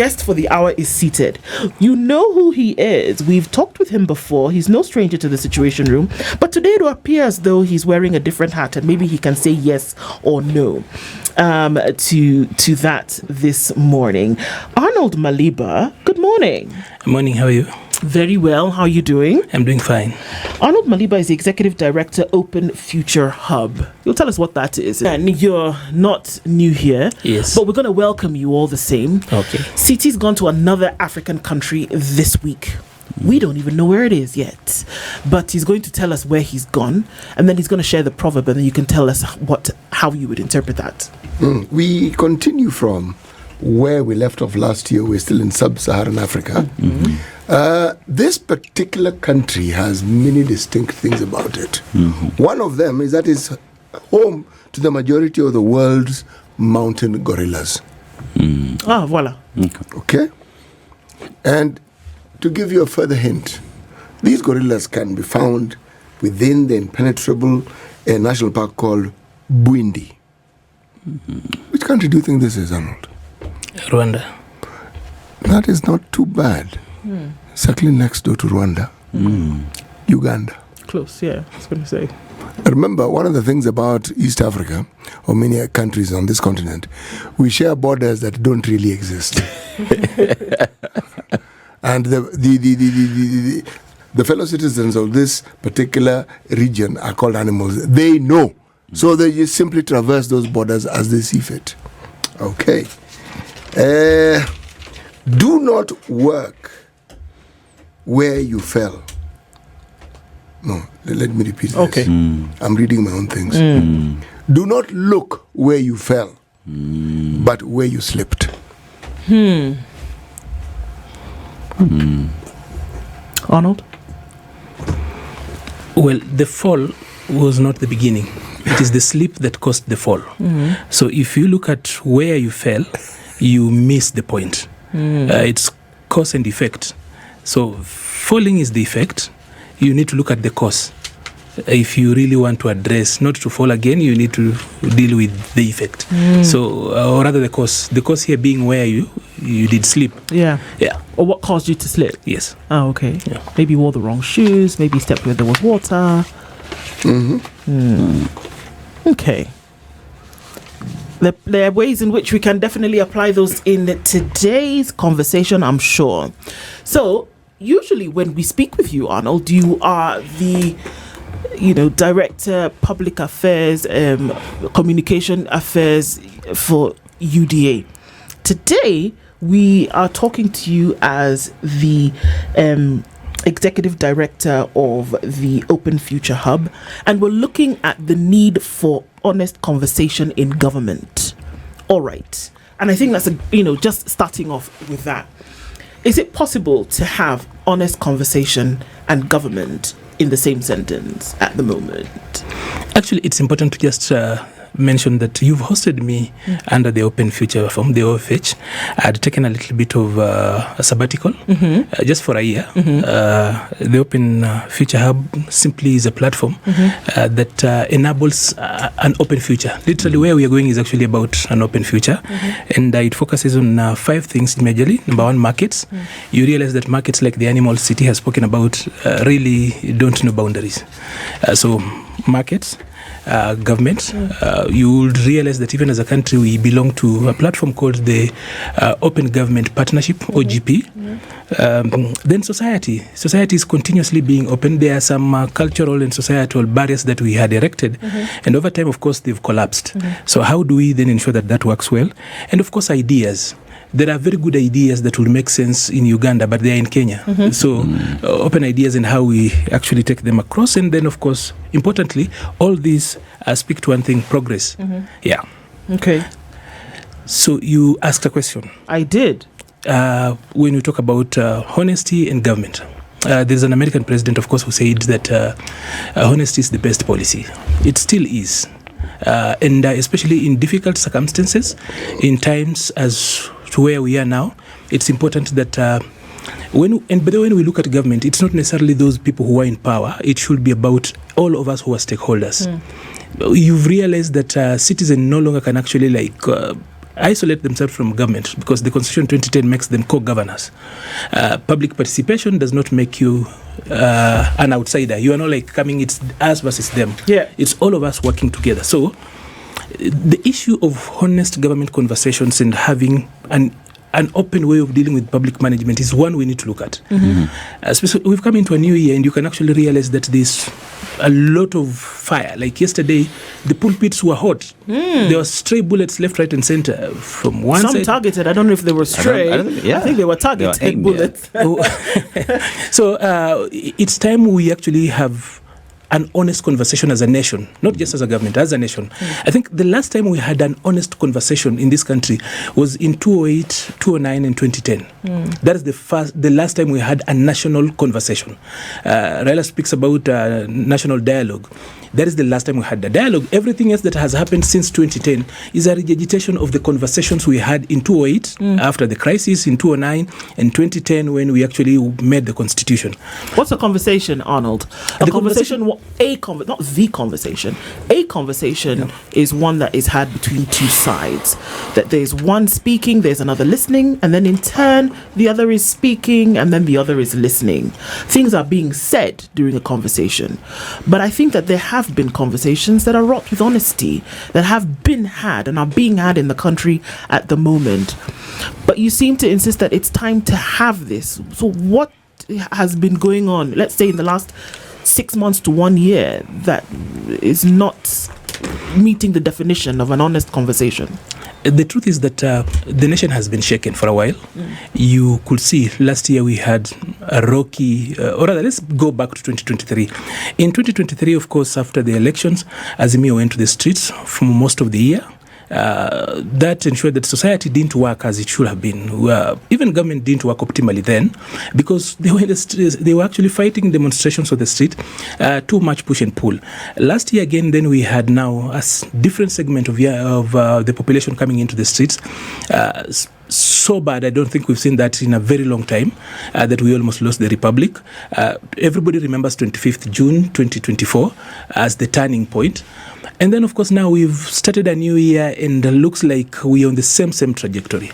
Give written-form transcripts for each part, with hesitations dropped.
guest for the hour is seated. You know who he is. We've talked with him before. He's no stranger to the Situation Room. But today it will appear as though he's wearing a different hat, and maybe he can say yes or no to that this morning. Arnold Maliba, good morning. Good morning, how are you? Very well. How are you doing? I'm doing fine. Arnold Maliba is the Executive Director, Open Future Hub. You'll tell us what that is. And you're not new here. Yes. But we're going to welcome you all the same. Okay. CT's gone to another African country this week. We don't even know where it is yet. But he's going to tell us where he's gone. And then he's going to share the proverb, and then you can tell us how you would interpret that. We continue from where we left off last year. We're still in sub-Saharan Africa. Mm-hmm. This particular country has many distinct things about it. Mm-hmm. One of them is that it's home to the majority of the world's mountain gorillas. Voila. Okay? And to give you a further hint, these gorillas can be found within the impenetrable national park called Bwindi. Which country do you think this is, Arnold? Rwanda. That is not too bad. Exactly next door to Rwanda. Uganda. Close, yeah. I was going to say. Remember, one of the things about East Africa, or many countries on this continent, we share borders that don't really exist. And the fellow citizens of this particular region are called animals. They know. So they just simply traverse those borders as they see fit. Okay. Do not work where you fell. No, let me repeat this. Okay. I'm reading my own things. Do not look where you fell, but where you slipped. Arnold? Well, the fall was not the beginning. It is the slip that caused the fall. So if you look at where you fell, you miss the point. It's cause and effect. So falling is the effect. You need to look at the cause. If you really want to address, not to fall again, you need to deal with the effect. So, or rather the cause. The cause here being where you did slip. Yeah. Yeah. Or what caused you to slip? Yes. Oh, okay. Yeah. Maybe you wore the wrong shoes. Maybe you stepped where there was water. Okay. There are ways in which we can definitely apply those in today's conversation, I'm sure. So, usually when we speak with you, Arnold, you are the Director, Public Affairs, Communication Affairs for UDA. Today, we are talking to you as the Executive Director of the Open Future Hub, and we're looking at the need for honest conversation in government. All right. And I think that's, just starting off with that. Is it possible to have honest conversation and government in the same sentence at the moment? Actually, it's important to just mention that you've hosted me under the Open Future Forum, the OFH. I had taken a little bit of a sabbatical just for a year. The Open Future Hub simply is a platform that enables an open future. Literally, where we are going is actually about an open future. And it focuses on 5 things majorly. Number 1, markets. You realize that markets, like the animal City has spoken about, really don't know boundaries. So markets, government, you would realize that even as a country we belong to a platform called the Open Government Partnership, OGP. Then society is continuously being open. There are some cultural and societal barriers that we had erected, and over time, of course, they've collapsed. So how do we then ensure that that works well? And of course, ideas. There are very good ideas that will make sense in Uganda, but they are in Kenya. So open ideas and how we actually take them across. And then, of course, importantly, all these speak to one thing: progress. Yeah. Okay. So you asked a question. I did. When we talk about honesty and government, there's an American president, of course, who said that honesty is the best policy. It still is. And especially in difficult circumstances, in times as to where we are now, it's important that when we look at government, it's not necessarily those people who are in power. It should be about all of us who are stakeholders. You've realized that citizens no longer can actually isolate themselves from government because the Constitution 2010 makes them co-governors. Public participation does not make you an outsider. You are not like coming, it's us versus them. Yeah. It's all of us working together. So the issue of honest government conversations and having an open way of dealing with public management is one we need to look at. Especially we've come into a new year and you can actually realize that there's a lot of fire. Like yesterday, the pulpits were hot. There were stray bullets left, right and center from one Some side. targeted. I don't know if they were stray. I think they were targeted bullets. So it's time we actually have an honest conversation as a nation, not just as a government, as a nation. I think the last time we had an honest conversation in this country was in 2008, 2009 and 2010. That is the last time we had a national conversation. Raila speaks about national dialogue. That is the last time we had the dialogue. Everything else that has happened since 2010 is a regurgitation of the conversations we had in 2008, after the crisis, in 2009 and 2010 when we actually made the constitution. What's a conversation, Arnold? Not the conversation. A conversation is one that is had between two sides. That there's one speaking, there's another listening, and then in turn, the other is speaking, and then the other is listening. Things are being said during a conversation. But I think that there have been conversations that are wrought with honesty, that have been had and are being had in the country at the moment. But you seem to insist that it's time to have this. So what has been going on, let's say in the last 6 months to 1 year, that is not meeting the definition of an honest conversation? The truth is that the nation has been shaken for a while. You could see last year we had a rocky, or rather, let's go back to 2023. In 2023, of course, after the elections, Azimio went to the streets for most of the year. That ensured that society didn't work as it should have been. Even government didn't work optimally then, because they were in the streets, they were actually fighting demonstrations on the street, too much push and pull. Last year again, then we had now a different segment of the population coming into the streets. So bad, I don't think we've seen that in a very long time, that we almost lost the republic. Everybody remembers 25th June 2024 as the turning point. And then, of course, now we've started a new year and it looks like we're on the same trajectory.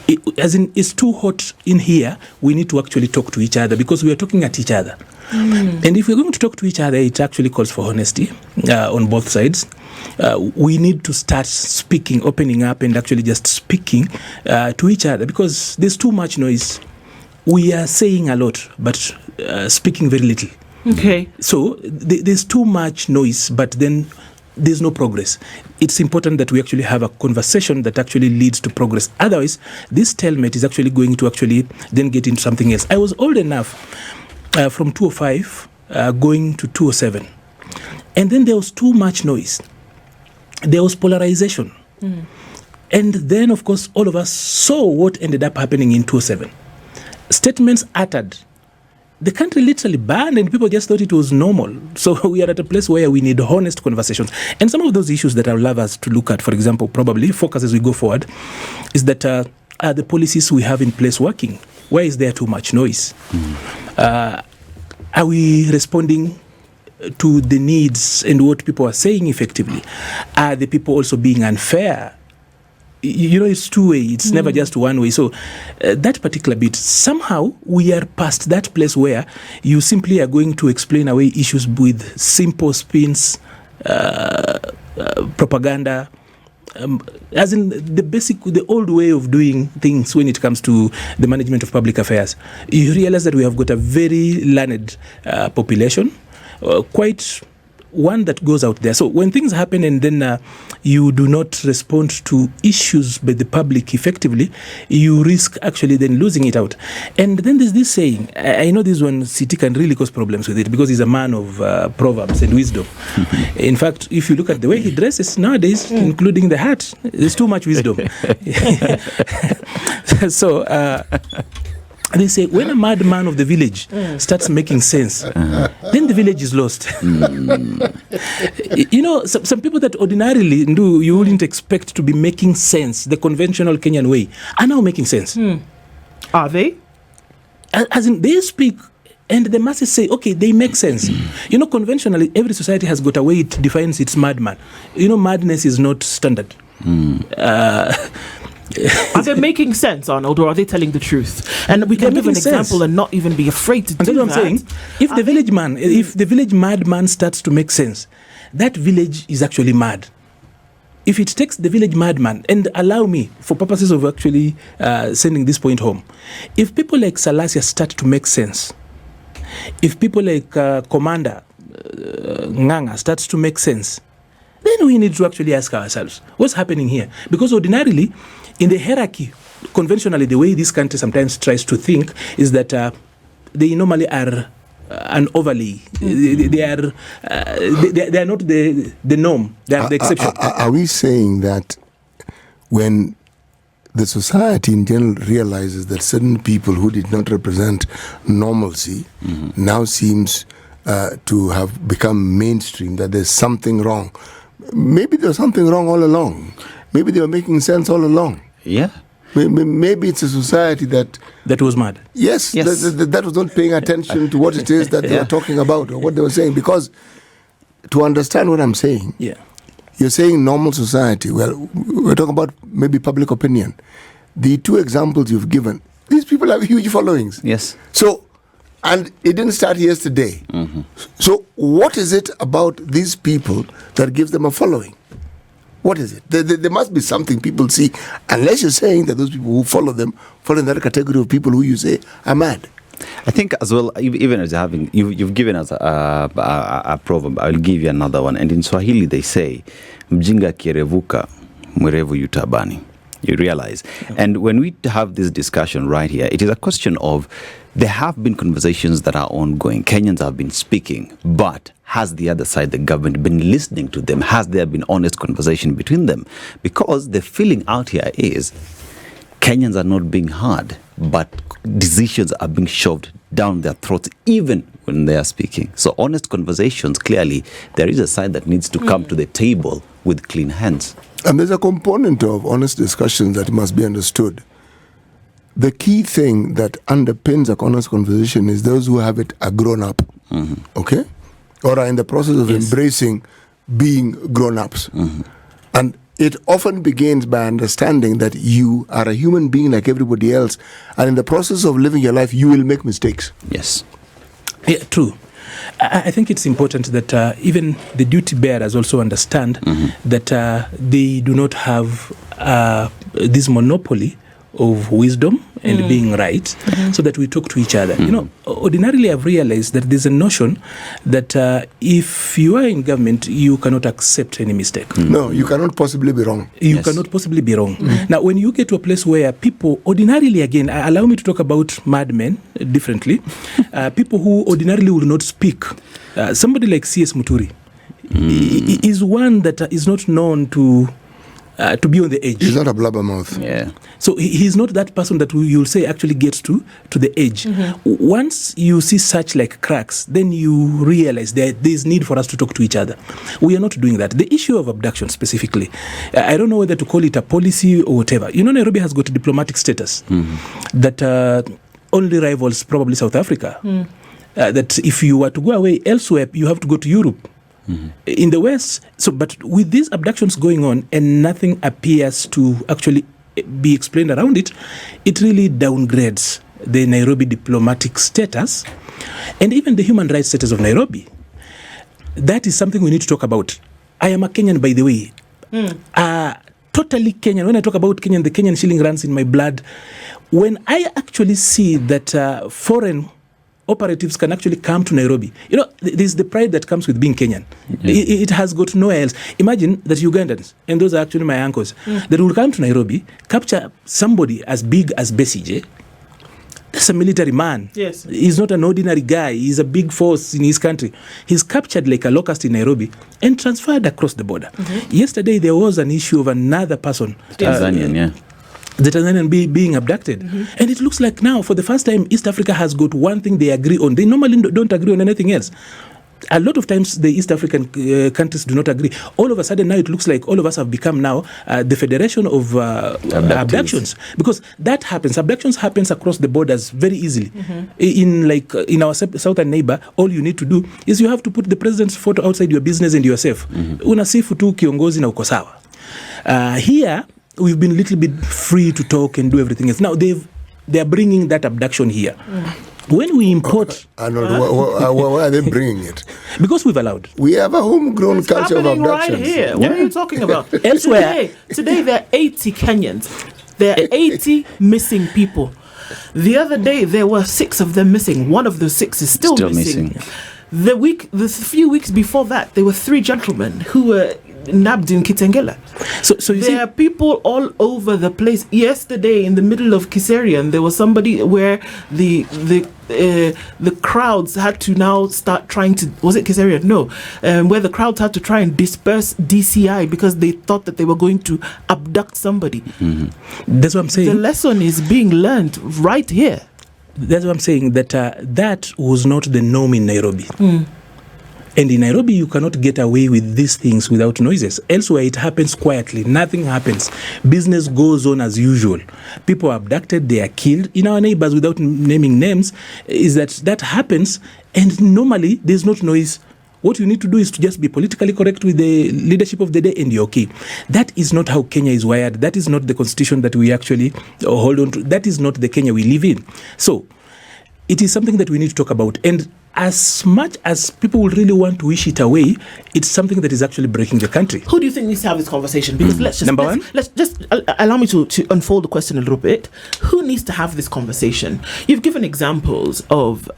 It's too hot in here. We need to actually talk to each other because we are talking at each other. And if we're going to talk to each other, it actually calls for honesty on both sides. We need to start speaking, opening up and actually just speaking to each other because there's too much noise. We are saying a lot, but speaking very little. Okay. So there's too much noise, but then there's no progress. It's important that we actually have a conversation that actually leads to progress. Otherwise, this stalemate is actually going to actually then get into something else. I was old enough from 205 going to 207. And then there was too much noise. There was polarization. And then, of course, all of us saw what ended up happening in 207. Statements uttered. The country literally banned and people just thought it was normal. So we are at a place where we need honest conversations. And some of those issues that I would love us to look at, for example, probably focus as we go forward, is that are the policies we have in place working? Why is there too much noise? Are we responding to the needs and what people are saying effectively? Are the people also being unfair? You know, it's two-way. It's never just one way. So that particular bit, somehow we are past that place where you simply are going to explain away issues with simple spins, propaganda, as in the old way of doing things when it comes to the management of public affairs. You realize that we have got a very learned population, quite one that goes out there. So when things happen and then you do not respond to issues by the public effectively, you risk actually then losing it out. And then there's this saying, I know this one, City can really cause problems with it because he's a man of proverbs and wisdom. In fact, if you look at the way he dresses nowadays, including the hat, there's too much wisdom. So they say when a madman of the village starts making sense, then the village is lost. You know, some people that ordinarily you wouldn't expect to be making sense the conventional Kenyan way are now making sense. Are they? As in, they speak and the masses say, okay, they make sense. You know, conventionally, every society has got a way it defines its madman. You know, madness is not standard. Are they making sense, Arnold, or are they telling the truth? And we can give an example and not even be afraid to do that. That's what I'm saying. If the village madman starts to make sense, that village is actually mad. If it takes the village madman, and allow me, for purposes of actually sending this point home, if people like Salasia start to make sense, if people like Commander Nganga starts to make sense, then we need to actually ask ourselves, what's happening here? Because ordinarily, in the hierarchy, conventionally, the way this country sometimes tries to think is that they normally are an overlay. They are not the norm. They are the exception. Are we saying that when the society in general realizes that certain people who did not represent normalcy now seems to have become mainstream, that there's something wrong? Maybe there's something wrong all along. Maybe they were making sense all along. Yeah. Maybe it's a society that was mad. Yes. That was not paying attention to what it is that they were talking about or what they were saying. Because to understand what I'm saying, you're saying normal society. Well, we're talking about maybe public opinion. The two examples you've given, these people have huge followings. Yes. So, and it didn't start yesterday. So what is it about these people that gives them a following? What is it? There must be something people see, unless you're saying that those people who follow them fall in that category of people who you say are mad. I think as well, even as you've given us a proverb, I'll give you another one. And in Swahili they say, mjinga kirevuka, mwerevu yutabani. You realize. And when we have this discussion right here, it is a question of, there have been conversations that are ongoing. Kenyans have been speaking, but has the other side, the government, been listening to them? Has there been honest conversation between them? Because the feeling out here is Kenyans are not being heard, but decisions are being shoved down their throats, even when they are speaking. So honest conversations, clearly, there is a side that needs to come to the table with clean hands. And there's a component of honest discussions that must be understood. The key thing that underpins a honest conversation is those who have it are grown up, okay? Or are in the process of embracing being grown-ups. And it often begins by understanding that you are a human being like everybody else, and in the process of living your life, you will make mistakes. Yes. Yeah, true. I think it's important that even the duty bearers also understand that they do not have this monopoly of wisdom and being right, so that we talk to each other. You know, ordinarily I've realized that there's a notion that if you are in government, you cannot accept any mistake. No, you cannot possibly be wrong. You cannot possibly be wrong. Now, when you get to a place where people ordinarily, again, allow me to talk about madmen differently, people who ordinarily will not speak. Somebody like C.S. Muturi is one that is not known to be on the edge. He's not a blabbermouth. Yeah. So he's not that person that you'll say actually gets to the edge. Once you see such like cracks, then you realize that there's need for us to talk to each other. We are not doing that. The issue of abduction specifically, I don't know whether to call it a policy or whatever. You know, Nairobi has got a diplomatic status that only rivals probably South Africa. That if you were to go away elsewhere, you have to go to Europe. In the West. So, but with these abductions going on and nothing appears to actually be explained around it, it really downgrades the Nairobi diplomatic status and even the human rights status of Nairobi. That is something we need to talk about. I am a Kenyan, by the way. Totally Kenyan. When I talk about Kenyan, the Kenyan shilling runs in my blood. When I actually see that foreign operatives can actually come to Nairobi. You know, there's the pride that comes with being Kenyan. It has got nowhere else. Imagine that Ugandans, and those are actually my uncles, that will come to Nairobi, capture somebody as big as Besigye. That's a military man. Yes. He's not an ordinary guy. He's a big force in his country. He's captured like a locust in Nairobi and transferred across the border. Yesterday, there was an issue of another person. Tanzanian, the Tanzanian being abducted. And it looks like now, for the first time, East Africa has got one thing they agree on. They normally don't agree on anything else. A lot of times, the East African countries do not agree. All of a sudden, now it looks like all of us have become now the Federation of Abductions. Because that happens. Abductions happens across the borders very easily. In our southern neighbor, all you need to do is you have to put the president's photo outside your business and you are safe. Unasifu tu kiongozi na uko sawa. Here, we've been a little bit free to talk and do everything else. Now they're bringing that abduction here. When we import... Arnold, why are they bringing it? Because we've allowed. We have a homegrown culture of abductions. Right here. What are you talking about? Elsewhere. Today there are 80 Kenyans. There are 80 missing people. The other day there were 6 of them missing. One of the 6 is still missing. The few weeks before that, there were 3 gentlemen who were nabbed in Kitengela. So you there are people all over the place. Yesterday, in the middle of Kiserian, there was somebody where the crowds had to now start trying to... Was it Kiserian? No. Where the crowds had to try and disperse DCI because they thought that they were going to abduct somebody. That's what I'm saying. The lesson is being learned right here. That's what I'm saying, that that was not the norm in Nairobi. And in Nairobi, you cannot get away with these things without noises. Elsewhere, it happens quietly. Nothing happens. Business goes on as usual. People are abducted, they are killed. In our neighbors, without naming names, is that happens, and normally there's not noise. What you need to do is to just be politically correct with the leadership of the day, and you're okay. That is not how Kenya is wired. That is not the constitution that we actually hold on to. That is not the Kenya we live in. So it is something that we need to talk about. And as much as people will really want to wish it away, it's something that is actually breaking the country. Who do you think needs to have this conversation? Because let's just allow me to unfold the question a little bit. Who needs to have this conversation? You've given examples of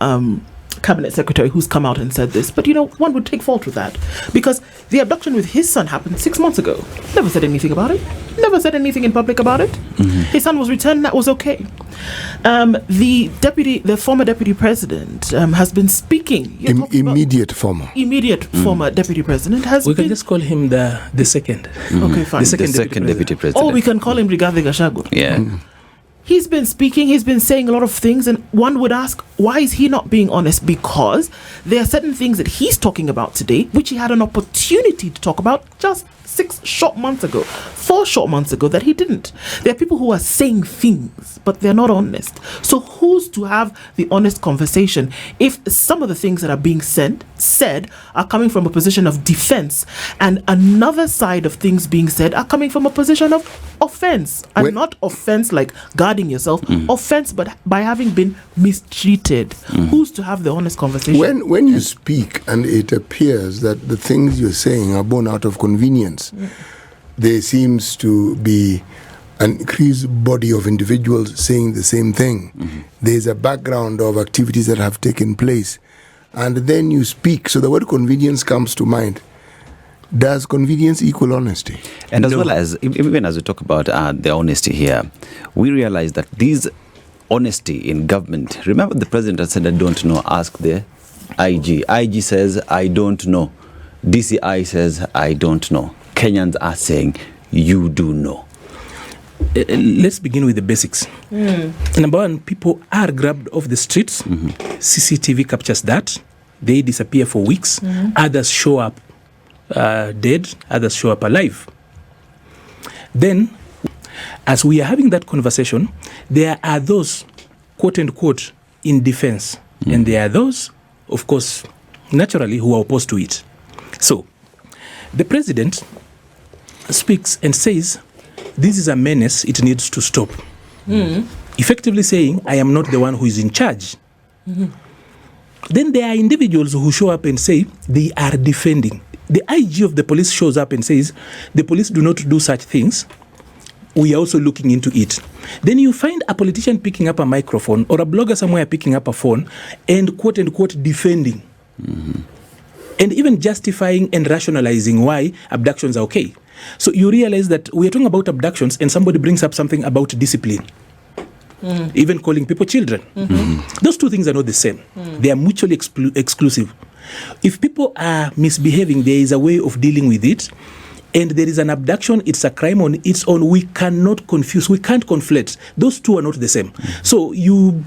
cabinet secretary who's come out and said this, but one would take fault with that because the abduction with his son happened 6 months ago. Never said anything about it. Never said anything in public about it. His son was returned. That was okay. The former deputy president has been speaking. Immediate former deputy president has. We can just call him the second. Okay, fine. The second deputy president. Or we can call him Rigathi Gachagua. Yeah. He's been speaking, he's been saying a lot of things, and one would ask, why is he not being honest? Because there are certain things that he's talking about today, which he had an opportunity to talk about just 4 short months ago that he didn't. There are people who are saying things, but they're not honest. So who's to have the honest conversation if some of the things that are being said are coming from a position of defense, and another side of things being said are coming from a position of offense, and not offense like guarding yourself, offense but by having been mistreated. Who's to have the honest conversation? When you speak and it appears that the things you're saying are born out of convenience, there seems to be an increased body of individuals saying the same thing. There's a background of activities that have taken place, and then you speak, so the word convenience comes to mind. Does convenience equal honesty? And as well as, even as we talk about the honesty here, we realize that this honesty in government, remember the president had said, I don't know, ask the IG. IG says, I don't know. DCI says, I don't know. Kenyans are saying, you do know. Let's begin with the basics. Number one, people are grabbed off the streets. CCTV captures that. They disappear for weeks. Others show up dead, others show up alive. Then, as we are having that conversation, there are those, quote unquote, in defense. And there are those, of course, naturally, who are opposed to it. So, the president speaks and says, this is a menace, it needs to stop. Effectively saying, I am not the one who is in charge. Then there are individuals who show up and say, they are defending. The IG of the police shows up and says, the police do not do such things. We are also looking into it. Then you find a politician picking up a microphone or a blogger somewhere picking up a phone and quote unquote defending. And even justifying and rationalizing why abductions are okay. So you realize that we are talking about abductions and somebody brings up something about discipline. Even calling people children. Those two things are not the same. They are mutually exclusive. If people are misbehaving, there is a way of dealing with it. And there is an abduction, it's a crime on its own. We cannot confuse, we can't conflate. Those two are not the same. So you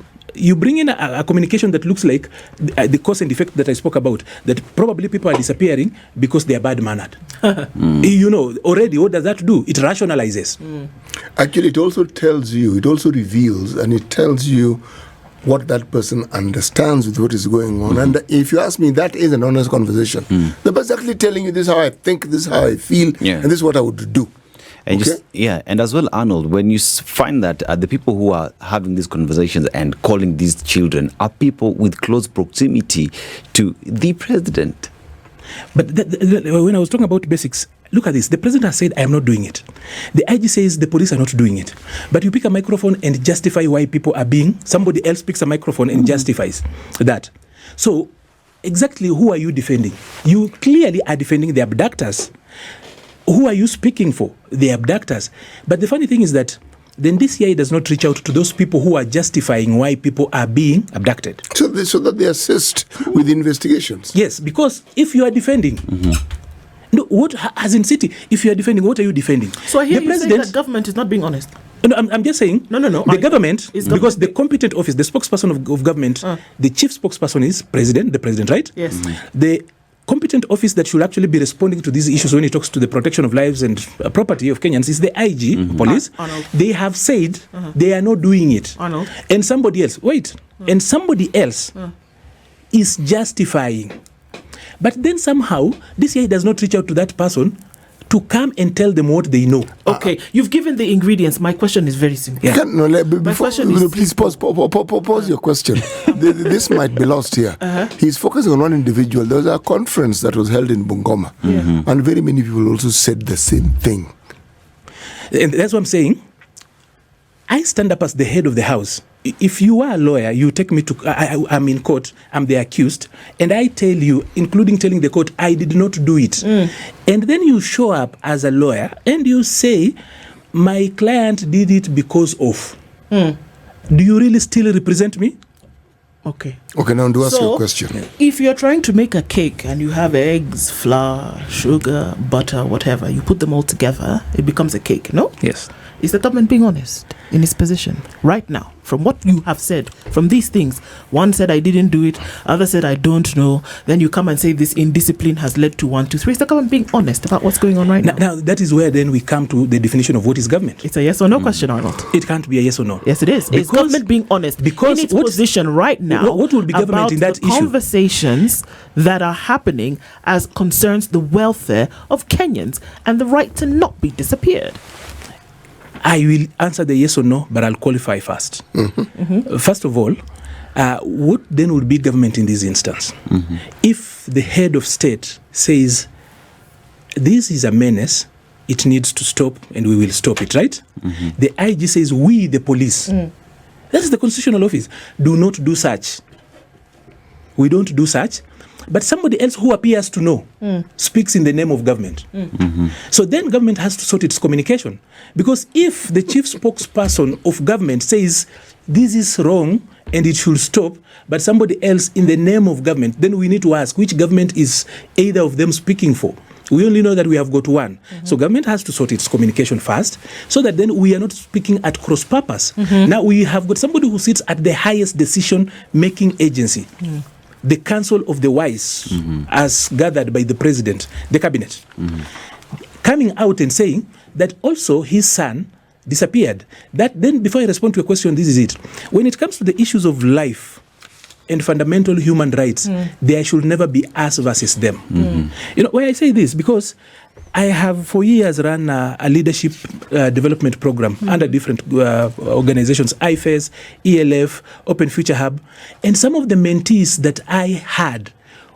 bring in a communication that looks like the cause and effect that I spoke about, that probably people are disappearing because they are bad-mannered. Already what does that do? It rationalizes. Actually, it also tells you, it also reveals, and it tells you what that person understands with what is going on. And if you ask me, that is an honest conversation. The person actually telling you, this is how I think, this is how I feel, and this is what I would do. And Okay. and as well, Arnold, when you find that the people who are having these conversations and calling these children are people with close proximity to the president. But when I was talking about basics, look at this. The president has said, I am not doing it. The IG says the police are not doing it. But you pick a microphone and justify why people are being, somebody else picks a microphone and justifies that. So exactly who are you defending? You clearly are defending the abductors. Who are you speaking for? The abductors. But the funny thing is that then DCI does not reach out to those people who are justifying why people are being abducted. So that they assist with investigations. Yes, because if you are defending, no, what as in city, if you are defending, what are you defending? So I hear the you saying that government is not being honest. No, I'm just saying. No. The government, is because the competent office, the spokesperson of government, the chief spokesperson is the president, right? Yes. The competent office that should actually be responding to these issues when it talks to the protection of lives and property of Kenyans is the IG, police. Arnold. They have said they are not doing it. Arnold. And somebody else, and somebody else is justifying. But then somehow, DCI does not reach out to that person to come and tell them what they know. Okay, you've given the ingredients. My question is very simple. Yeah. Please pause your question. This might be lost here. He's focusing on one individual. There was a conference that was held in Bungoma, and very many people also said the same thing. And that's what I'm saying. I stand up as the head of the house. If you are a lawyer, you take me to, I'm in court, I'm the accused, and I tell you, including telling the court, I did not do it. And then you show up as a lawyer and you say, my client did it because of. Do you really still represent me? Okay. Okay, now do ask your question. If you're trying to make a cake and you have eggs, flour, sugar, butter, whatever, you put them all together, it becomes a cake, no? Yes. Is the government being honest in its position right now? From what you have said, from these things, one said I didn't do it, other said I don't know, then you come and say this indiscipline has led to 1, 2, 3. Is the government being honest about what's going on right now? Now, that is where then we come to the definition of what is government. It's a yes or no question, Arnold. It can't be a yes or no. Yes, it is. Is government being honest because in its position right now? What will be government about in that the issue? Conversations that are happening as concerns the welfare of Kenyans and the right to not be disappeared? I will answer the yes or no, but I'll qualify first. First of all, what then would be government in this instance? If the head of state says, this is a menace, it needs to stop, and we will stop it, right? The IG says, we, the police. That is the constitutional office. Do not do such. We don't do such. But somebody else who appears to know speaks in the name of government. So then government has to sort its communication. Because if the chief spokesperson of government says this is wrong and it should stop, but somebody else in the name of government, then we need to ask which government is either of them speaking for. We only know that we have got one. So government has to sort its communication first so that then we are not speaking at cross purpose. Now we have got somebody who sits at the highest decision-making agency. The Council of the Wise, as gathered by the President, the Cabinet, coming out and saying that also his son disappeared. That then, before I respond to your question, this is it. When it comes to the issues of life and fundamental human rights, there should never be us versus them. You know, why I say this? Because I have for years run a leadership development program under different organizations, IFES, ELF, Open Future Hub, and some of the mentees that I had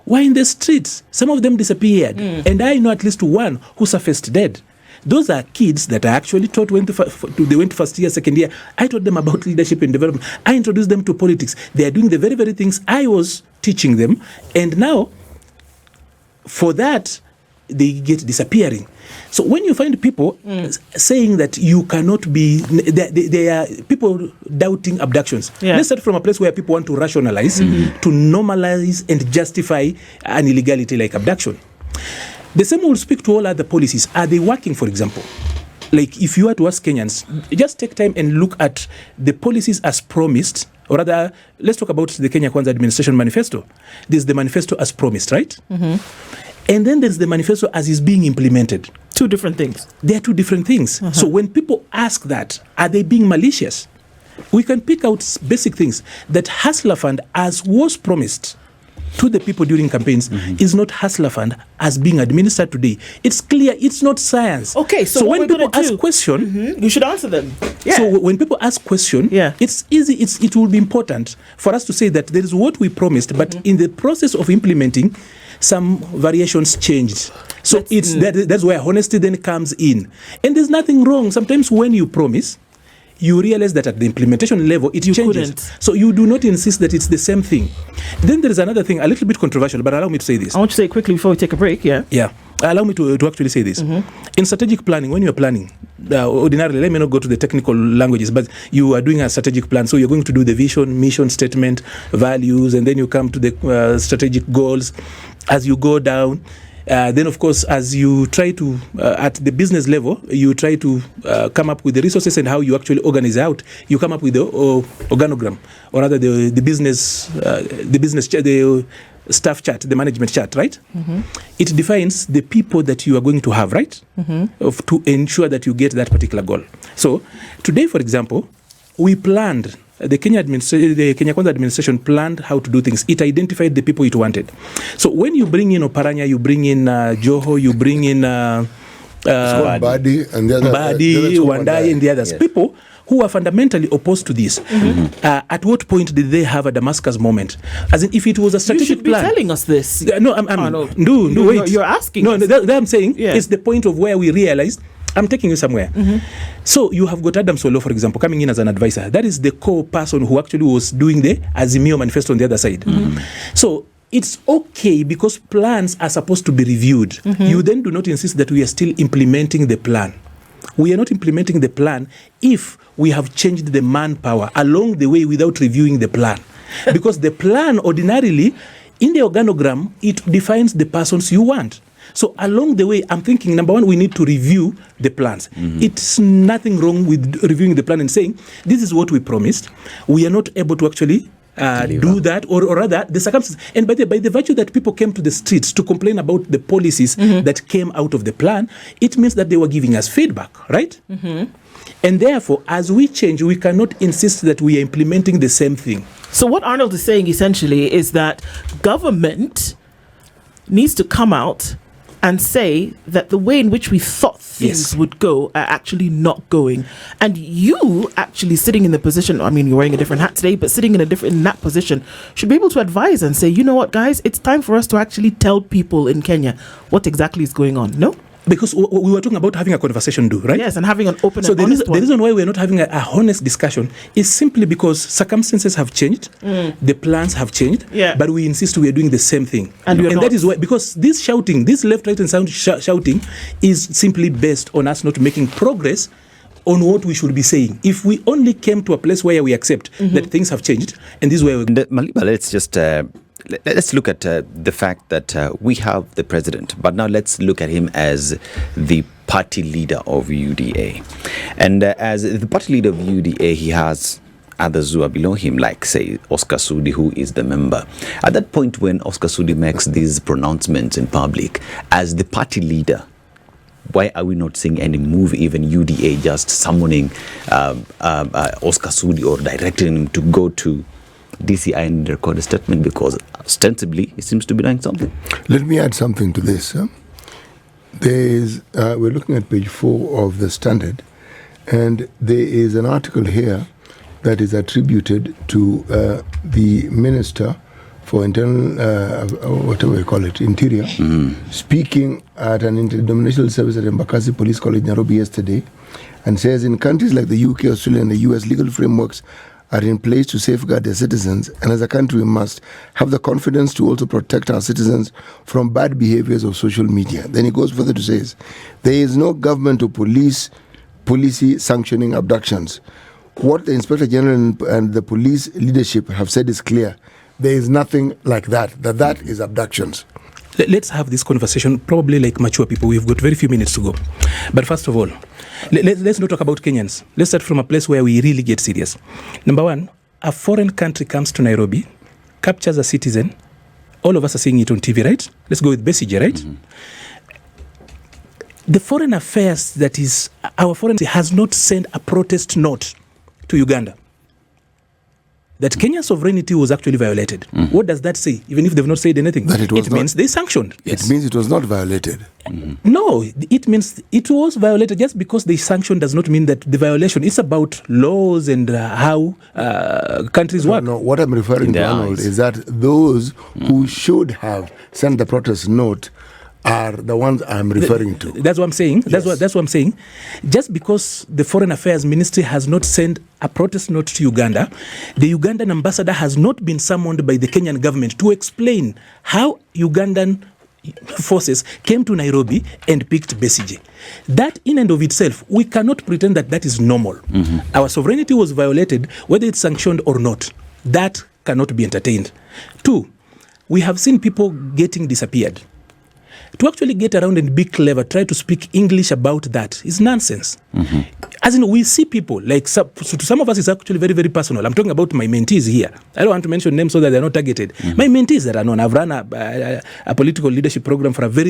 were in the streets. Some of them disappeared, and I know at least one who surfaced dead. Those are kids that I actually taught when they went first year, second year. I taught them about leadership and development. I introduced them to politics. They are doing the very, very things I was teaching them, and now for that, they get disappearing. So when you find people saying that you cannot be, there are people doubting abductions. Let's start from a place where people want to rationalize, to normalize and justify an illegality like abduction. The same will speak to all other policies. Are they working, for example? Like if you were to ask Kenyans, just take time and look at the policies as promised, or rather, let's talk about the Kenya Kwanza Administration Manifesto. This is the manifesto as promised, right? And then there's the manifesto as is being implemented. Two different things. They are two different things. So when people ask that, are they being malicious? We can pick out basic things. That Hustler Fund, as was promised, to the people during campaigns is not hustler fund as being administered today. It's clear, it's not science. Okay, so when people ask question, you should answer them. Yeah. So when people ask question, it's easy. It will be important for us to say that there is what we promised, but in the process of implementing, some variations changed. So that's where honesty then comes in. And there's nothing wrong. Sometimes when you promise, you realize that at the implementation level, it changes. Couldn't. So you do not insist that it's the same thing. Then there is another thing, a little bit controversial, but allow me to say this. I want to say it quickly before we take a break, Yeah. Allow me to actually say this. In strategic planning, when you're planning, ordinarily, let me not go to the technical languages, but you are doing a strategic plan. So you're going to do the vision, mission statement, values, and then you come to the strategic goals. As you go down, then of course, as you try to, at the business level, you try to come up with the resources and how you actually organize out. You come up with the organogram, or rather the staff chart, the management chart, right? It defines the people that you are going to have, right? To ensure that you get that particular goal. So today, for example, we planned, the Kenya Kwanza administration planned how to do things. It identified the people it wanted. So when you bring in Oparanya, you bring in Joho, you bring in Badi and the other, Wandai and the others. People who are fundamentally opposed to this. At what point did they have a Damascus moment? As in, if it was a strategic plan. You should be telling us this. No, wait. You're asking. No, that I'm saying is the point of where we realized. I'm taking you somewhere. So you have got Adam Solo, for example, coming in as an advisor. That is the core person who actually was doing the Azimio manifesto on the other side. So it's okay because plans are supposed to be reviewed. You then do not insist that we are still implementing the plan. We are not implementing the plan if we have changed the manpower along the way without reviewing the plan. Because the plan ordinarily, in the organogram, it defines the persons you want. So along the way, I'm thinking, number one, we need to review the plans. It's nothing wrong with reviewing the plan and saying, this is what we promised. We are not able to actually do that, or rather, the circumstances. And by the virtue that people came to the streets to complain about the policies that came out of the plan, it means that they were giving us feedback, right? And therefore, as we change, we cannot insist that we are implementing the same thing. So what Arnold is saying essentially is that government needs to come out and say that the way in which we thought things would go are actually not going. And you actually sitting in the position, I mean, you're wearing a different hat today, but sitting in that position should be able to advise and say, you know what, guys, it's time for us to actually tell people in Kenya what exactly is going on. No? Because we were talking about having a conversation, right? Yes, and having an open and honest one. The reason why we're not having a honest discussion is simply because circumstances have changed, the plans have changed, but we insist we are doing the same thing. And that is why, because this shouting, this left, right, and sound shouting is simply based on us not making progress on what we should be saying. If we only came to a place where we accept that things have changed, and this is where Maliba, let's just... let's look at the fact that we have the president, but now let's look at him as the party leader of UDA. And as the party leader of UDA, he has others who are below him, like, say, Oscar Sudi, who is the member. At that point when Oscar Sudi makes these pronouncements in public, as the party leader, why are we not seeing any move, even UDA just summoning Oscar Sudi or directing him to go to DCI and record a statement, because ostensibly he seems to be doing something? Let me add something to this. We're looking at page 4 of the Standard, and there is an article here that is attributed to the Minister for Internal, whatever you call it, Interior, speaking at an interdenominational service at Embakasi Police College, Nairobi yesterday, and says in countries like the UK, Australia, and the US, legal frameworks are in place to safeguard their citizens, and as a country we must have the confidence to also protect our citizens from bad behaviors of social media. Then he goes further to say, there is no government or policy sanctioning abductions. What the Inspector General and the police leadership have said is clear. There is nothing like that is abductions. Let's have this conversation, probably like mature people. We've got very few minutes to go. But first of all, let's not talk about Kenyans. Let's start from a place where we really get serious. Number one, a foreign country comes to Nairobi, captures a citizen. All of us are seeing it on TV, right? Let's go with Besigye, right? The foreign affairs, that is, our foreign has not sent a protest note to Uganda. that Kenya's sovereignty was actually violated. What does that say? Even if they've not said anything, That it means they sanctioned. It means it was not violated. No, it means it was violated. Just because they sanctioned does not mean that the violation is about laws and how countries work. No, what I'm referring to, Arnold, is that those who should have sent the protest note are the ones I'm referring to. That's what I'm saying. Yes. That's what I'm saying. Just because the Foreign Affairs Ministry has not sent a protest note to Uganda, the Ugandan ambassador has not been summoned by the Kenyan government to explain how Ugandan forces came to Nairobi and picked Besigye. That in and of itself, we cannot pretend that that is normal. Our sovereignty was violated, whether it's sanctioned or not. That cannot be entertained. 2, we have seen people getting disappeared. To actually get around and be clever, try to speak English about that is nonsense. As in, we see people, like to some of us, it's actually very, very personal. I'm talking about my mentees here. I don't want to mention names so that they're not targeted. My mentees that are known, I've run a political leadership program for about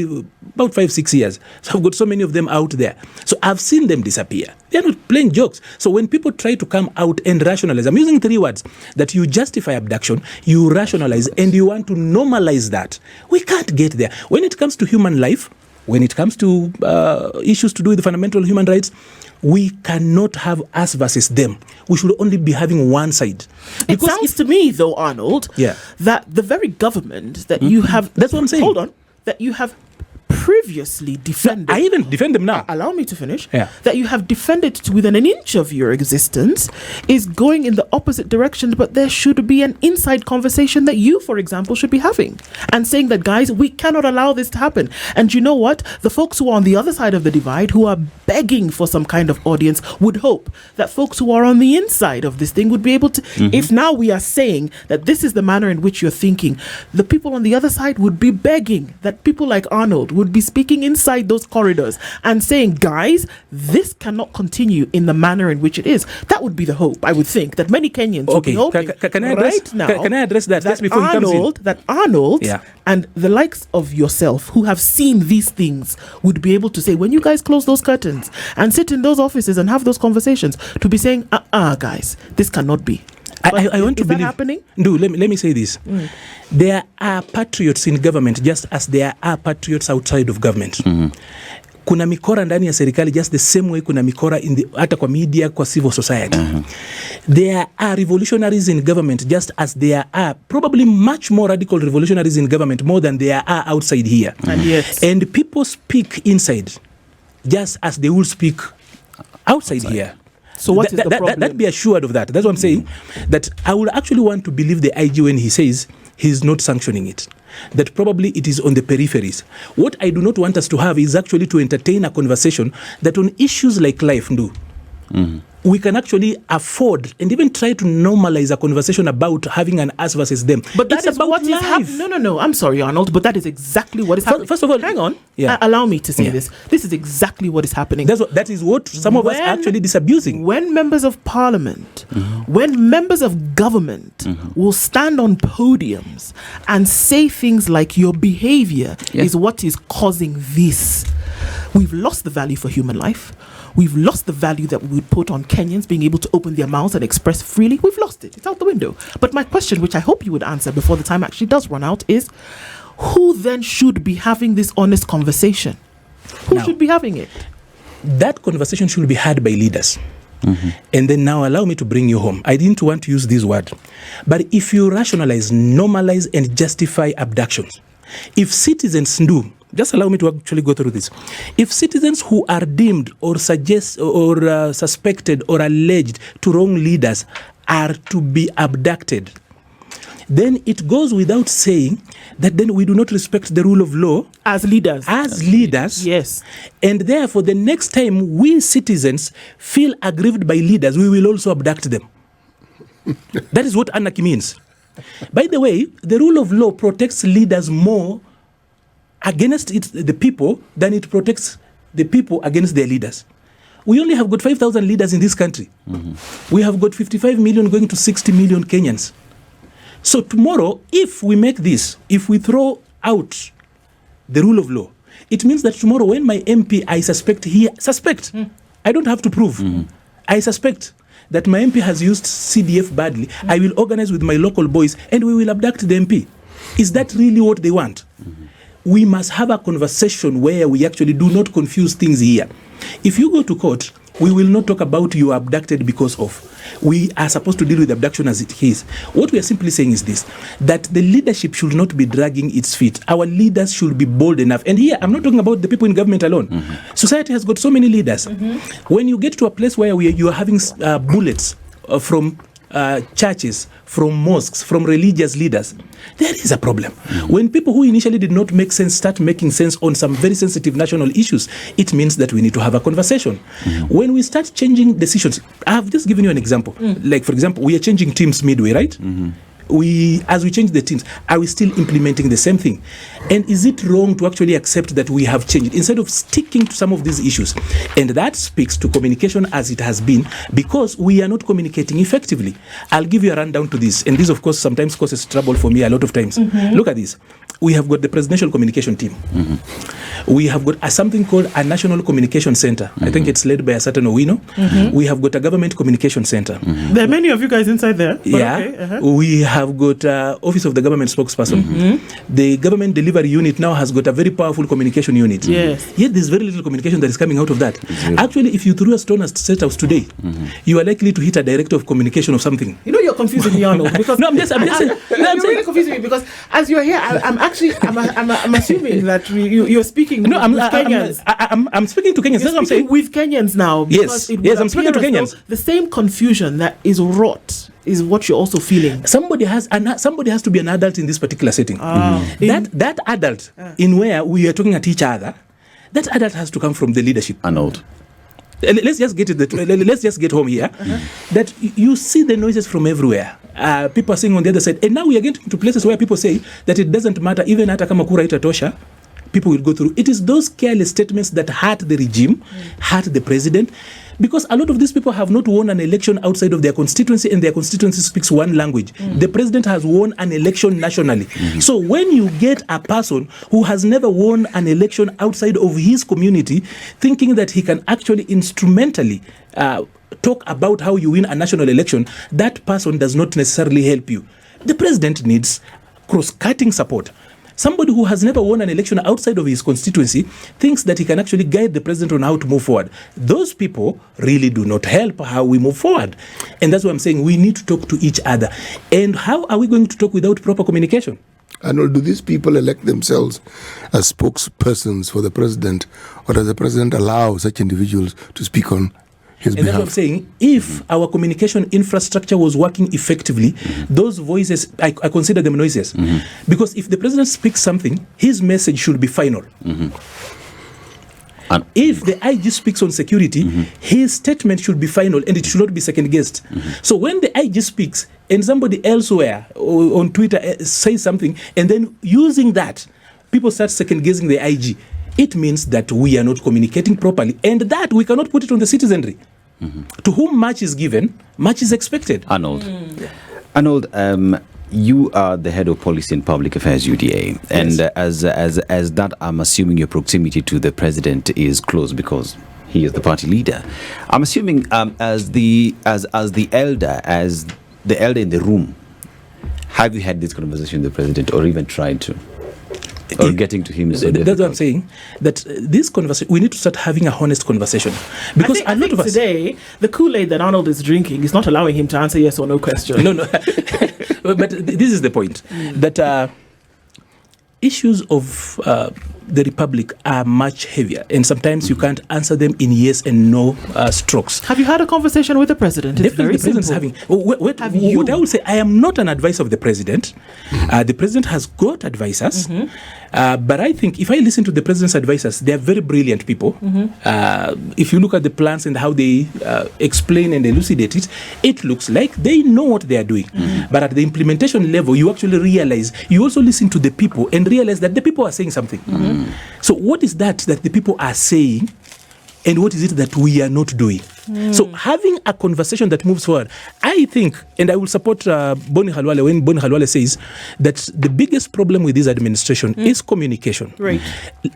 5-6 years. So I've got so many of them out there. So I've seen them disappear. They're not playing jokes. So when people try to come out and rationalize, I'm using 3 words, that you justify abduction, you rationalize, and you want to normalize that. We can't get there. When it comes to human life, when it comes to issues to do with fundamental human rights, we cannot have us versus them. We should only be having one side. It sounds to me, though, Arnold, that the very government that you have... That's what I'm saying. Hold on. That you have previously defended... I even defend them now. Allow me to finish. Yeah. That you have defended to within an inch of your existence is going in the opposite direction, but there should be an inside conversation that you, for example, should be having and saying that, guys, we cannot allow this to happen. And you know what? The folks who are on the other side of the divide, who are begging for some kind of audience, would hope that folks who are on the inside of this thing would be able to... If now we are saying that this is the manner in which you're thinking, the people on the other side would be begging that people like Arnold would be speaking inside those corridors and saying, guys, this cannot continue in the manner in which it is. That would be the hope, I would think, that many Kenyans would be hoping. Can I address, right now, can I address that just before Arnold, that Arnold Yeah. and the likes of yourself who have seen these things would be able to say, when you guys close those curtains and sit in those offices and have those conversations, to be saying, guys, this cannot be. I want to is believe. That happening? No, let me say this. There are patriots in government just as there are patriots outside of government. Kuna mikora ndani ya serikali just the same way kuna mikora hata kwa media, kwa civil society. There are revolutionaries in government just as there are probably much more radical revolutionaries in government more than there are outside here. And people speak inside just as they will speak outside here. So what is the problem? That be assured of that. That's what I'm saying. That I would actually want to believe the IG when he says he's not sanctioning it. That probably it is on the peripheries. What I do not want us to have is actually to entertain a conversation that on issues like life, we can actually afford and even try to normalize a conversation about having an us versus them. But that is about what is happening. No. I'm sorry, Arnold, but that is exactly what is happening. First of all, hang on. Yeah. Allow me to say this. This is exactly what is happening. That is what some of us are actually disabusing. When members of parliament, when members of government will stand on podiums and say things like your behavior is what is causing this, we've lost the value for human life. We've lost the value that we would put on Kenyans being able to open their mouths and express freely. We've lost it. It's out the window. But my question, which I hope you would answer before the time actually does run out, is who then should be having this honest conversation? Who should be having it? That conversation should be had by leaders. And then now allow me to bring you home. I didn't want to use this word. But if you rationalize, normalize, and justify abductions, if citizens do, just allow me to actually go through this. If citizens who are deemed or suspected or alleged to wrong leaders are to be abducted, then it goes without saying that then we do not respect the rule of law as leaders. Yes. And therefore, the next time we citizens feel aggrieved by leaders, we will also abduct them. That is what anarchy means. By the way, the rule of law protects leaders more against the people than it protects the people against their leaders. We only have got 5,000 leaders in this country. We have got 55 million going to 60 million Kenyans. So tomorrow, if we make this, if we throw out the rule of law, it means that tomorrow when my MP, I suspect, I don't have to prove, I suspect that my MP has used CDF badly, I will organize with my local boys and we will abduct the MP. Is that really what they want? We must have a conversation where we actually do not confuse things here. If you go to court, we will not talk about you abducted because of. We are supposed to deal with abduction as it is. What we are simply saying is this, that the leadership should not be dragging its feet. Our leaders should be bold enough. And here, I'm not talking about the people in government alone. Society has got so many leaders. When you get to a place where you are having bullets from churches, from mosques, from religious leaders, there is a problem. When people who initially did not make sense start making sense on some very sensitive national issues, it means that we need to have a conversation. When we start changing decisions, I have just given you an example. Like, for example, we are changing teams midway, right? As we change the teams, are we still implementing the same thing? And is it wrong to actually accept that we have changed instead of sticking to some of these issues? And that speaks to communication as it has been, because we are not communicating effectively. I'll give you a rundown to this, and this of course sometimes causes trouble for me a lot of times. Look at this. We have got the presidential communication team. We have got something called a national communication center. I think it's led by Aseto. We have got a government communication center. There are many of you guys inside there. Yeah. Okay. We have got Office of the Government Spokesperson. The government delivery unit now has got a very powerful communication unit. Yes. Yet there's very little communication that is coming out of that. Actually, if you threw a stone at State House today, you are likely to hit a director of communication of something. You know, you're confusing me, Arnold. Because No, I'm just saying. you're really confusing me, because as you're here, I'm assuming that you're speaking No, with Kenyans. I'm speaking to Kenyans. That's what I'm saying. With Kenyans now. Yes, It would yes, I'm speaking to appear as Kenyans. though the same confusion that is wrought is what you're also feeling. Somebody has to be an adult in this particular setting. That adult, in where we are talking at each other, that adult has to come from the leadership. Arnold. Let's just get home here. That you see the noises from everywhere. People are saying on the other side, and now we are getting to places where people say that it doesn't matter, even hata kama kura itatosha, people will go through. It is those careless statements that hurt the regime, hurt the president, because a lot of these people have not won an election outside of their constituency, and their constituency speaks one language. The president has won an election nationally. So when you get a person who has never won an election outside of his community, thinking that he can actually instrumentally talk about how you win a national election, that person does not necessarily help you. The president needs cross-cutting support. Somebody who has never won an election outside of his constituency thinks that he can actually guide the president on how to move forward. Those people really do not help how we move forward. And that's why I'm saying we need to talk to each other. And how are we going to talk without proper communication? Arnold, do these people elect themselves as spokespersons for the president, or does the president allow such individuals to speak on his And that's what I'm behalf? saying. If our communication infrastructure was working effectively, those voices, I consider them noises. Because if the president speaks something, his message should be final. And If the IG speaks on security, his statement should be final and it should not be second-guessed. So when the IG speaks and somebody elsewhere on Twitter says something, and then using that, people start second-guessing the IG, it means that we are not communicating properly, and that we cannot put it on the citizenry. To whom much is given, much is expected. Arnold. Arnold, you are the head of policy and public affairs UDA, and as that, I'm assuming your proximity to the president is close because he is the party leader. I'm assuming as the elder in the room, have you had this conversation with the president, or even tried to? Or getting to him is so That's what I'm saying. That this conversation, we need to start having a honest conversation, because I think today the Kool-Aid that Arnold is drinking is not allowing him to answer yes or no question. No. But this is the point, that issues of the Republic are much heavier, and sometimes you can't answer them in yes and no strokes. Have you had a conversation with the president? It's Definitely, very the president's simple. having. What I will say, I am not an advisor of the president. The president has got advisors, but I think if I listen to the president's advisors, they are very brilliant people. If you look at the plans and how they explain and elucidate it, it looks like they know what they are doing. But at the implementation level, you actually realize, you also listen to the people and realize that the people are saying something. So what is that the people are saying, and what is it that we are not doing? So having a conversation that moves forward, I think, and I will support Boni Halwale when Boni Halwale says that the biggest problem with this administration is communication. Right.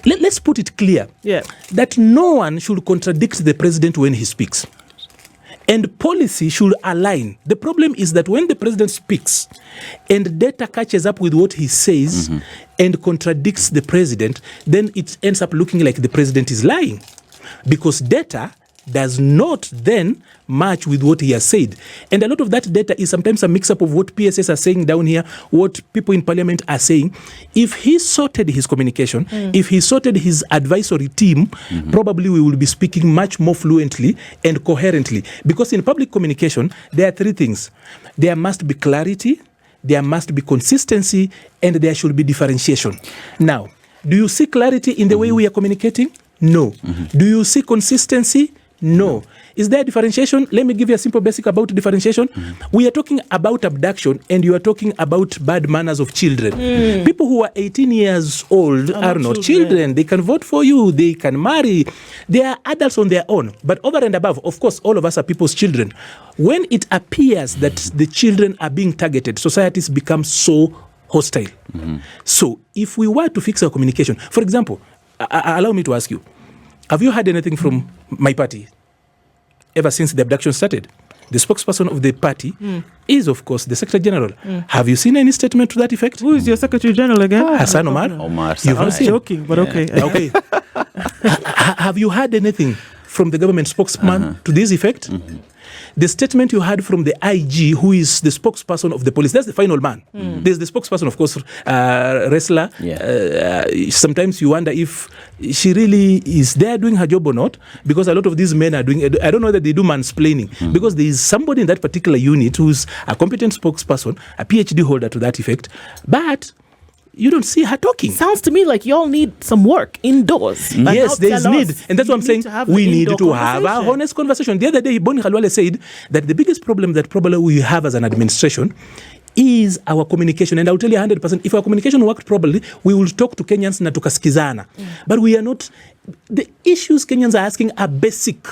Let's put it clear, Yeah. that no one should contradict the president when he speaks. And policy should align. The problem is that when the president speaks and data catches up with what he says and contradicts the president, then it ends up looking like the president is lying. Because data does not then match with what he has said. And a lot of that data is sometimes a mix-up of what PSS are saying down here, what people in parliament are saying. If he sorted his communication, if he sorted his advisory team, probably we will be speaking much more fluently and coherently. Because in public communication, there are three things. There must be clarity, there must be consistency, and there should be differentiation. Now, do you see clarity in the way we are communicating? No. Do you see consistency? No. Is there differentiation? Let me give you a simple basic about differentiation. We are talking about abduction and you are talking about bad manners of children. People who are 18 years old are not children. They can vote for you. They can marry. They are adults on their own. But over and above, of course, all of us are people's children. When it appears that the children are being targeted, societies become so hostile. So if we were to fix our communication, for example, allow me to ask you, have you heard anything from my party ever since the abduction started? The spokesperson of the party is, of course, the Secretary General. Have you seen any statement to that effect? Who is your Secretary General again? Hassan Omar. You've not seen. Joking, but okay. Okay. Have you heard anything from the government spokesman to this effect? The statement you had from the IG, who is the spokesperson of the police, that's the final man. There's the spokesperson, of course, wrestler. Sometimes you wonder if she really is there doing her job or not, because a lot of these men are doing, I don't know that they do mansplaining, because there is somebody in that particular unit who's a competent spokesperson, a PhD holder to that effect, but you don't see her talking. Sounds to me like y'all need some work indoors. Yes, there is need. And that's what I'm saying. We need to have a honest conversation. The other day, Boni Khalwale said that the biggest problem that probably we have as an administration is our communication. And I'll tell you 100%, if our communication worked properly, we will talk to Kenyans na tukasikizana. But we are not. The issues Kenyans are asking are basic.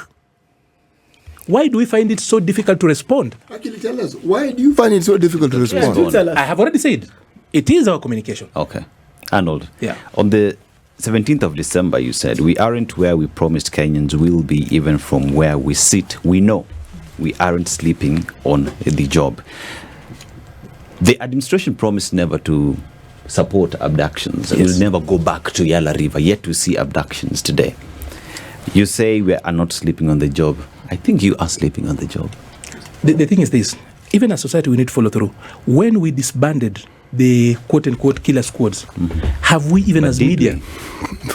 Why do we find it so difficult to respond? Actually, tell us, why do you find it so difficult to respond? Yeah, tell us. I have already said. It is our communication. Okay. Arnold, Yeah. on the 17th of December, you said, we aren't where we promised Kenyans will be, even from where we sit. We know we aren't sleeping on the job. The administration promised never to support abductions. Yes. We'll never go back to Yala River, yet we see abductions today. You say we are not sleeping on the job. I think you are sleeping on the job. The thing is this. Even as society, we need to follow through. When we disbanded the quote-unquote killer squads, have we even as media?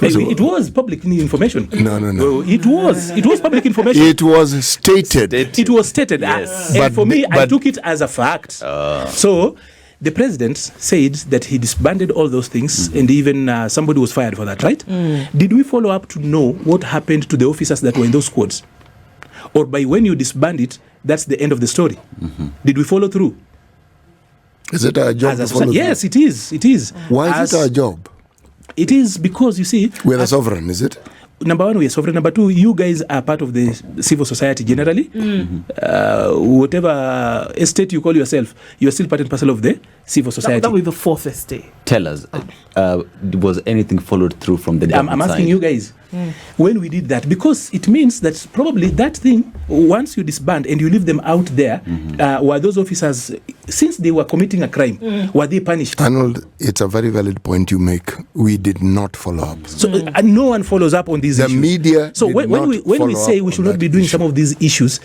It was public information. No. It was public information. It was stated. It was stated. Yes. And for me, I took it as a fact. So the president said that he disbanded all those things, and even somebody was fired for that, right? Did we follow up to know what happened to the officers that were in those squads? Or by when you disband it, that's the end of the story? Did we follow through? Is it our job to follow through? Yes, it is. It is. Why is it our job? It is because, you see, We're the sovereign, is it? number one, we are sovereign. Number two, you guys are part of the civil society generally. Whatever estate you call yourself, you are still part and parcel of the civil society. That will be the fourth estate. Tell us, was anything followed through from the government I'm asking side? you guys, when we did that, because it means that probably that thing, once you disband and you leave them out there, were those officers, since they were committing a crime, were they punished? Arnold, it's a very valid point you make. We did not follow up. So no one follows up on these The issues. media So did when not we follow say up we should on not that be doing issue. some of these issues,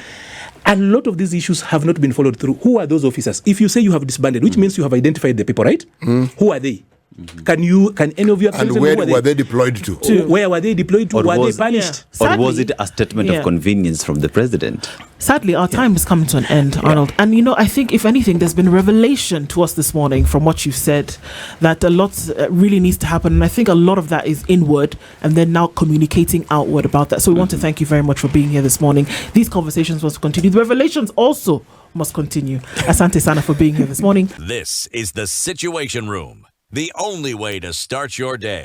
a lot of these issues have not been followed through. Who are those officers? If you say you have disbanded, which means you have identified the people, right? Who are they? Can any of you And where were they deployed to? Where were they deployed to? Or Were was- they punished? Yeah. Or was Sadly, it a statement of convenience from the president? Sadly, our time is coming to an end, Arnold. And I think if anything, there's been revelation to us this morning from what you've said, that a lot really needs to happen. And I think a lot of that is inward and then now communicating outward about that. So we want to thank you very much for being here this morning. These conversations must continue. The revelations also must continue. Asante Sana for being here this morning. This is the Situation Room, the only way to start your day.